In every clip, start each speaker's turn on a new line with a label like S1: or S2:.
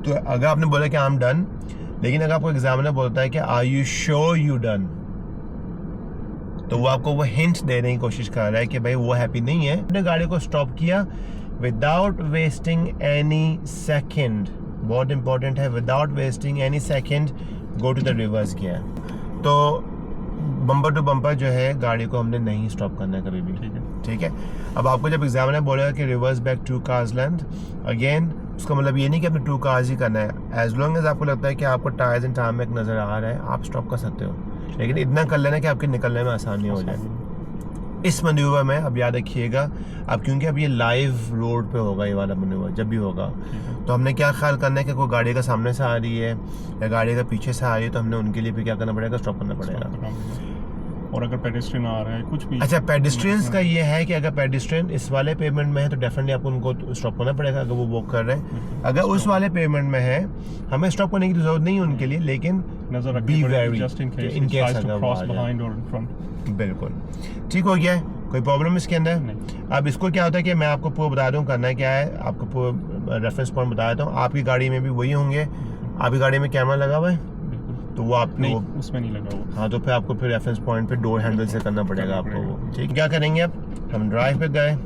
S1: तो अगर आपने बोला कि आई एम डन, लेकिन अगर आपको एग्जामिनर बोलता है कि are you sure you done, तो वो आपको वो हिंट देने की कोशिश कर रहा है कि भाई वो हैप्पी नहीं है। अपने गाड़ी को स्टॉप किया विदाउट वेस्टिंग एनी सेकेंड, बहुत इंपॉर्टेंट है, without wasting any second go to the reverse किया। तो बम्पर टू बम्पर जो है गाड़ी को हमने नहीं स्टॉप करना है कभी भी, ठीक है। अब आपको जब एग्जामिनर बोलेगा कि reverse back 2 cars length, again उसका मतलब ये नहीं कि आपने 2 कार्स ही करना है। एज लॉन्ग एज आपको लगता है कि आपको टायर्स एंड टारमेक नज़र आ रहा है, आप स्टॉप कर सकते हो, लेकिन इतना कर लेना कि आपके निकलने में आसानी हो जाए। इस मनूवर में अब याद रखिएगा, अब क्योंकि अब ये लाइव रोड पे होगा ये वाला मनूवर जब भी होगा, तो हमने क्या ख्याल करना है कि कोई गाड़ी का सामने से आ रही है या गाड़ी का पीछे से आ रही है, तो हमने उनके लिए भी क्या करना पड़ेगा, स्टॉप करना पड़ेगा।
S2: और अगर पेडेस्ट्रियन आ रहा है कुछ भी,
S1: अच्छा पेडेस्ट्रियंस का ये है कि अगर पेडेस्ट्रियन इस वाले पेमेंट में है तो डेफिनेटली आपको उनको स्टॉप करना पड़ेगा अगर वो वॉक कर रहे हैं। अगर उस वाले पेमेंट में है हमें स्टॉप करने की जरूरत नहीं है उनके लिए, लेकिन
S2: नजर
S1: be very
S2: just in case
S1: in case अगर
S2: क्रॉस बिहाइंड और इन फ्रंट।
S1: बिल्कुल ठीक हो गया है, कोई प्रॉब्लम इसके अंदर। अब इसको क्या होता है कि मैं आपको पूरा बता दूं करना है क्या है, आपको पूरा रेफरेंस पॉइंट बता देता हूँ। आपकी गाड़ी में भी वही होंगे, आपकी गाड़ी में कैमरा लगा हुआ है तो वो आप
S2: नहीं, उसमें नहीं लगा हुआ।
S1: हाँ, तो फिर आपको फिर रेफरेंस पॉइंट पे डोर हैंडल से करना पड़ेगा आपको वो, ठीक। क्या करेंगे अब, हम ड्राइव पे गए,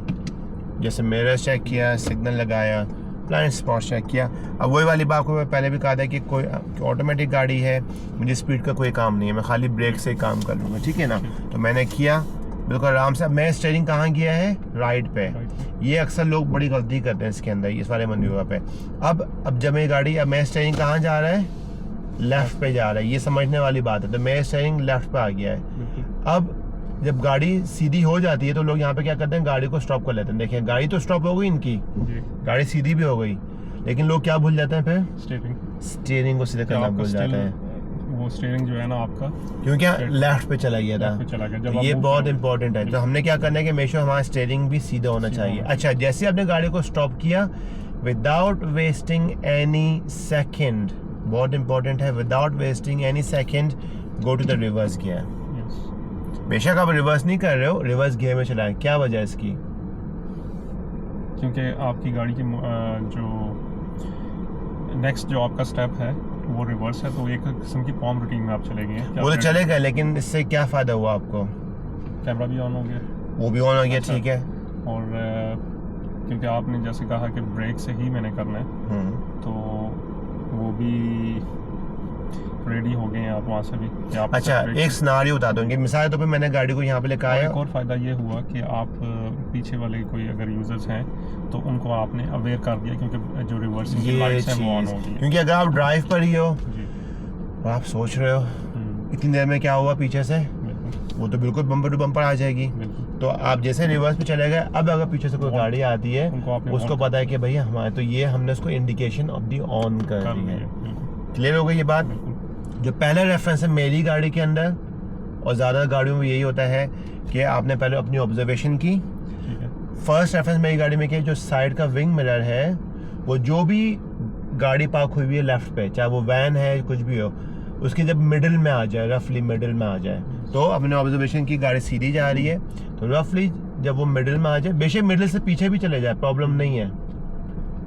S1: जैसे मिरर चेक किया, सिग्नल लगाया, ब्लाइंड स्पॉट चेक किया। अब वही वाली बात को मैं पहले भी कहा था कि कोई ऑटोमेटिक गाड़ी है, मुझे स्पीड का कोई काम नहीं है, मैं खाली ब्रेक से काम कर लूँगा, ठीक है ना। तो मैंने किया बिल्कुल आराम से। अब मैं स्टीयरिंग कहाँ किया है, राइट पे। ये अक्सर लोग बड़ी गलती करते हैं इसके अंदर, इस वाले मनूवर पे। अब जब मेरी गाड़ी, अब मैं स्टीयरिंग कहाँ जा रहा है, लेफ्ट पे जा रहा है, ये समझने वाली बात है। तो मेरा स्टीयरिंग लेफ्ट पे आ गया है। अब जब गाड़ी सीधी हो जाती है तो लोग यहाँ पे क्या करते हैं, गाड़ी को स्टॉप कर लेते हैं। देखिए गाड़ी तो स्टॉप हो गई इनकी, गाड़ी सीधी भी हो गई, लेकिन लोग क्या भूल जाते हैं फिर, स्टीयरिंग को सीधे करना भूल जाते हैं।
S2: वो स्टीयरिंग जो है ना आपका,
S1: क्योंकि लेफ्ट पे चला गया था, तो ये बहुत इंपॉर्टेंट है। तो हमने क्या करना है कि हमेशा हमारा स्टीयरिंग भी सीधा होना चाहिए। अच्छा, जैसे आपने गाड़ी को स्टॉप किया विदाउट वेस्टिंग एनी सेकेंड, बहुत इंपॉर्टेंट है, without wasting any second go to the reverse gear. बेशक आप रिवर्स नहीं कर रहे हो, रिवर्स गियर में चलाएं। क्या वजह है इसकी,
S2: क्योंकि आपकी गाड़ी की जो नेक्स्ट जो आपका स्टेप है वो रिवर्स है, तो एक किस्म की पॉम रूटीन में आप चले गए।
S1: वो तो चले गए, लेकिन इससे क्या फायदा हुआ आपको,
S2: कैमरा भी ऑन हो गया,
S1: वो भी ऑन हो गया, ठीक है।
S2: और क्योंकि आपने जैसे कहा कि ब्रेक से ही मैंने करना है, तो वो भी रेडी हो गए हैं आप वहाँ से भी।
S1: अच्छा, एक सिनारियो बता दूंगी, मिसाल तो पे मैंने गाड़ी को यहाँ पे लेकर आया।
S2: एक और फायदा ये हुआ कि आप पीछे वाले कोई अगर यूजर्स हैं तो उनको आपने अवेयर कर दिया, क्योंकि जो रिवर्सिंग की लाइट्स हैं वो ऑन हो गई।
S1: क्योंकि अगर आप ड्राइव पर ही हो और आप सोच रहे हो इतनी देर में क्या हुआ पीछे से, वो तो बिल्कुल बम्पर टू बम्पर आ जाएगी। तो आप जैसे रिवर्स पे चले गए, अब अगर पीछे से कोई गाड़ी आती है उसको पता है कि भैया हमारे, तो ये हमने उसको इंडिकेशन ऑफ दी ऑन कर दी है। क्लियर हो गई ये बात। जो पहला रेफरेंस है मेरी गाड़ी के अंदर, और ज़्यादा गाड़ियों में यही होता है कि आपने पहले अपनी ऑब्जर्वेशन की। फर्स्ट रेफरेंस मेरी गाड़ी में किया, जो साइड का विंग मिरर है, वो जो भी गाड़ी पार्क हुई हुई है लेफ्ट पे, चाहे वो वैन है कुछ भी हो, उसकी जब मिडिल में आ जाए, रफली मिडिल में आ जाए, तो अपने ऑब्जर्वेशन की गाड़ी सीधी जा रही है, तो रफली जब वो मिडिल में आ जाए, बेशक मिडिल से पीछे भी चले जाए प्रॉब्लम नहीं है,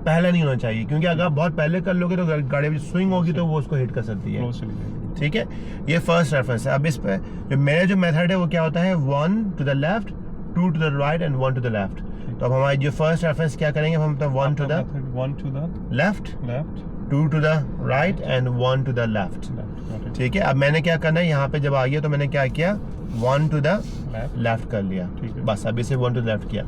S1: पहले नहीं होना चाहिए, क्योंकि अगर आप बहुत पहले कर लोगे तो गाड़ी स्विंग होगी तो वो उसको हिट कर सकती है, ठीक है। ये फर्स्ट रेफरेंस है। अब इस पे जो मेरा जो मेथड है वो क्या होता है, 1 to the left, 2 to the right and 1 to the left. तो अब हमारी जो फर्स्ट रेफरेंस क्या करेंगे, हम 1 to the left, 2 to the right and 1 to the left, ठीक है। अब मैंने क्या करना है, यहाँ पे जब आ गया तो मैंने क्या किया, 1 टू द लेफ्ट कर लिया, बस। अभी से 1 टू द लेफ्ट किया,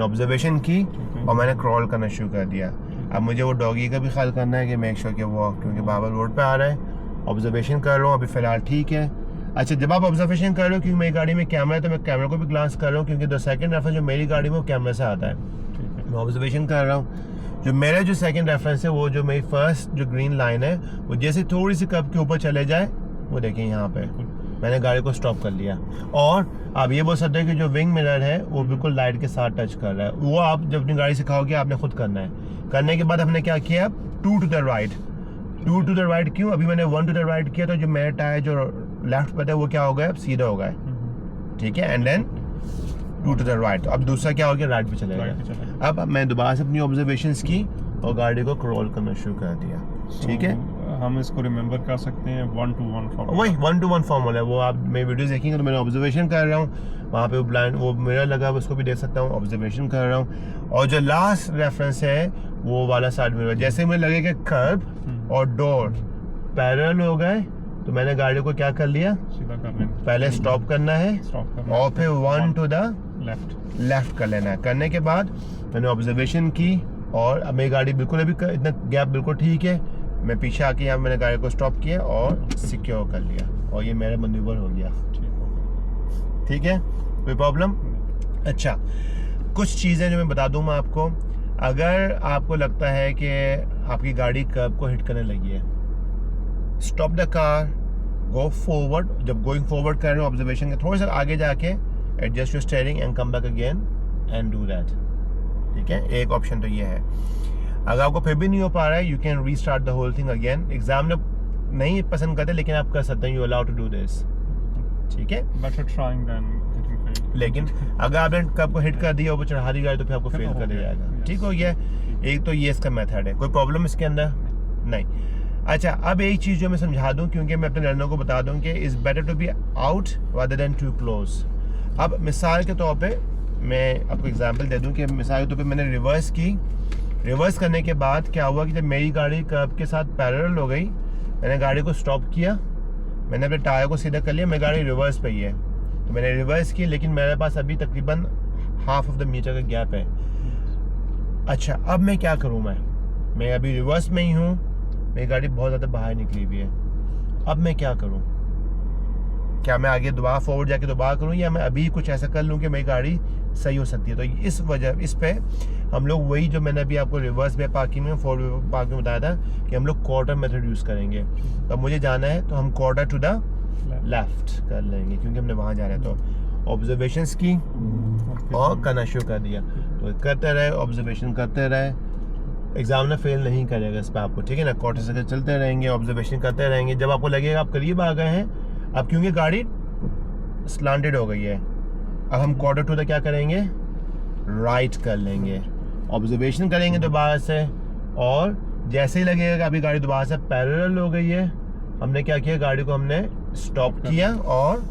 S1: ऑब्जर्वेशन की, और मैंने क्रॉल करना शुरू कर दिया। अब मुझे वो डॉगी का भी ख्याल करना है कि मेक श्योर कि वो, क्योंकि बाबर रोड पे आ रहा है, ऑब्जर्वेशन कर रहा हूँ अभी फ़िलहाल, ठीक है। अच्छा, जब आप ऑब्जर्वेशन कर रहे हो, क्योंकि मेरी गाड़ी में कैमरा है तो मैं कैमरा को भी ग्लांस कर रहा हूँ, क्योंकि द सेकंड रेफरेंस जो मेरी गाड़ी में वो कैमरा से आता है, मैं ऑब्जर्वेशन कर रहा हूँ। जो मेरा जो सेकंड रेफरेंस है, वो जो मेरी फर्स्ट जो ग्रीन लाइन है, वो जैसे थोड़ी सी कप के ऊपर चले जाए, वो देखें यहाँ पे मैंने गाड़ी को स्टॉप कर लिया। और आप ये बोल सकते हैं कि जो विंग मिरर है वो बिल्कुल लाइट के साथ टच कर रहा है। वो आप जब अपनी गाड़ी सिखाओगे आपने खुद करना है। करने के बाद हमने क्या किया, 2 to the right, 2 to the right क्यों, अभी मैंने 1 टू द राइट किया तो जो मेरा टायर जो लेफ्ट पर था वो क्या हो गया, सीधा हो गया, ठीक है। And then 2 to the right, अब दूसरा क्या हो गया, राइट पे चलेगा। अब मैं दोबारा से अपनी ऑब्जर्वेशंस की, और गाड़ी को क्रॉल करना शुरू कर दिया। ठीक है,
S2: हम इसको रिमेंबर कर सकते हैं 1-to-1 फॉर्मूला।
S1: वही 1-to-1 फॉर्मूला है वो। आप मैं वीडियोस देखेंगे तो मैंने ऑब्जर्वेशन कर रहा हूँ वहाँ पे, वो ब्लाइंड वो मिरर लगा हुआ उसको भी देख सकता हूँ, ऑब्जर्वेशन कर रहा हूँ। और जो लास्ट रेफरेंस है वो वाला साइड मिरर, जैसे मुझे लगे कि कर्ब और डोर पैरेलल हो गए तो मैंने गाड़ी को क्या कर लिया,
S2: सीधा कर लेना,
S1: पहले स्टॉप करना है
S2: स्टॉप करना
S1: और फिर 1 to the
S2: लेफ्ट
S1: कर लेना है। करने के बाद मैंने ऑब्जर्वेशन की और अब मेरी गाड़ी बिल्कुल अभी इतना गैप बिल्कुल ठीक है। मैं पीछे आके यहाँ मैंने गाड़ी को स्टॉप किया और सिक्योर कर लिया और ये मेरा मैन्यूवर हो गया। ठीक है, कोई प्रॉब्लम? अच्छा, कुछ चीज़ें जो मैं बता दूँ मैं आपको, अगर आपको लगता है कि आपकी गाड़ी कर्ब को हिट करने लगी है, stop the car, go forward. जब गोइंग फॉरवर्ड कर रहे हो ऑब्जर्वेशन के थोड़ा सा आगे जाके adjust your steering and come back again and do that. ठीक है, एक ऑप्शन तो ये है। अगर आपको फिर भी नहीं हो पा रहा है, you can restart the whole thing again. Exam में नहीं पसंद करते लेकिन आप कर सकते हैं, you allow to do this. ठीक है,
S2: better trying than hitting fail.
S1: लेकिन अगर आपने कब को हिट कर दिया ऊपर चढ़ा दी गाड़ी तो फिर आपको फेल कर दिया जाएगा। ठीक हो गया, एक तो ये इसका मेथड है। कोई प्रॉब्लम इसके अंदर नहीं? अच्छा, अब एक चीज़ जो मैं समझा दूं क्योंकि मैं अपने लर्नर को बता दूं कि is better to be out rather than to close. अब मिसाल के तौर पे मैं आपको एग्जांपल दे दूं कि मिसाल के तौर पे मैंने रिवर्स की, रिवर्स करने के बाद क्या हुआ कि जब मेरी गाड़ी कर्ब के साथ पैरेलल हो गई, मैंने गाड़ी को स्टॉप किया, मैंने अपने टायर को सीधा कर लिया, मेरी गाड़ी रिवर्स पे ही है तो मैंने रिवर्स की, लेकिन मेरे पास अभी तकरीबन हाफ ऑफ द मीटर का गैप है। अच्छा, अब मैं क्या करूँ? मैं अभी रिवर्स में ही हूँ, मेरी गाड़ी बहुत ज़्यादा बाहर निकली हुई है। अब मैं क्या करूं? क्या मैं आगे दोबारा फॉरवर्ड जाके दोबारा करूं या मैं अभी कुछ ऐसा कर लूं कि मेरी गाड़ी सही हो सकती है? तो इस पे हम लोग वही जो मैंने अभी आपको रिवर्स वे पार्किंग में फॉरवर्ड वे पार्किंग में बताया था कि हम लोग क्वार्टर मेथड यूज़ करेंगे। तो अब मुझे जाना है तो हम क्वार्टर टू द लेफ्ट कर लेंगे क्योंकि हमने वहाँ जाना है। तो ऑब्जर्वेशंस की और करना शुरू कर दिया, तो करते रहे, ऑब्जर्वेशन करते रहे। एग्जाम में फेल नहीं करेगा इस पर आपको। ठीक है ना, क्वार्टर से चलते रहेंगे, ऑब्जर्वेशन करते रहेंगे। जब आपको लगेगा आप करीब आ गए हैं, अब क्योंकि गाड़ी स्लांटेड हो गई है, अब हम क्वार्टर टू द क्या करेंगे, राइट कर लेंगे, ऑब्जर्वेशन करेंगे दोबारा से। और जैसे ही लगेगा कि अभी गाड़ी दोबारा से पैरेलल हो गई है, हमने क्या किया, गाड़ी को हमने स्टॉप किया और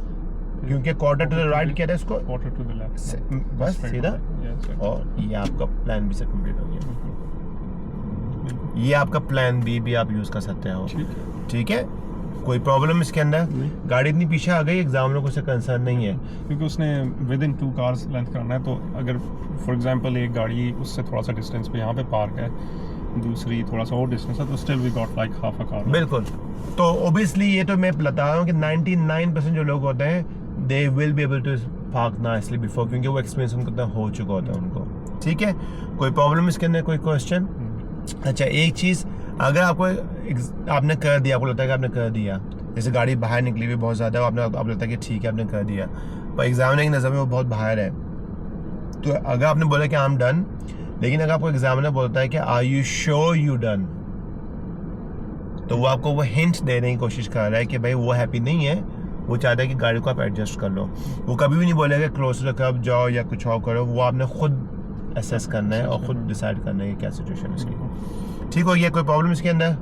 S1: क्योंकि क्वार्टर टू द राइट किया था इसको
S2: क्वार्टर टू द लेफ्ट,
S1: बस सीधा। और ये आपका प्लान बी से कंप्लीट हो गया। ये आपका प्लान बी भी आप यूज़ कर सकते हो। ठीक है, कोई प्रॉब्लम इसके अंदर? गाड़ी इतनी पीछे आ गई, एग्जामिनर को उससे कंसर्न नहीं है
S2: क्योंकि उसने विद इन 2 कार्स लेंथ करना है। तो अगर फॉर एग्जांपल एक गाड़ी उससे थोड़ा सा डिस्टेंस पे यहाँ पे पार्क है, दूसरी थोड़ा सा और डिस्टेंस है, तो still we got like half a car.
S1: बिल्कुल। तो ओबियसली ये तो मैं बता रहा हूँ कि 99% जो लोग होते हैं they will be able to park nicely before, क्योंकि वो एक्सपीरियंस उनको हो चुका होता है उनको। ठीक है, कोई प्रॉब्लम इसके अंदर? कोई क्वेश्चन? अच्छा, एक चीज़, अगर आपने कर दिया, आपको लगता है कि आपने कर दिया, जैसे गाड़ी बाहर निकली हुई बहुत ज़्यादा, आपको लगता है कि ठीक है आपने कर दिया, पर एग्जामिनर की नज़र में वो बहुत बाहर है, तो अगर आपने बोला कि आई एम डन, लेकिन अगर आपको एग्जामिनर बोलता है कि are you sure you done, तो वो आपको वो हिंट देने की कोशिश कर रहा है कि भाई वो हैप्पी नहीं है, वो चाहता है कि गाड़ी को आप एडजस्ट कर लो। वो कभी भी नहीं बोलेगा क्लोज टू द कर्ब जाओ या कुछ और करो, वो आपने खुद असेस करना है और खुद डिसाइड करना है कि क्या सिचुएशन है इसकी। ठीक हो गया, कोई प्रॉब्लम इसके अंदर?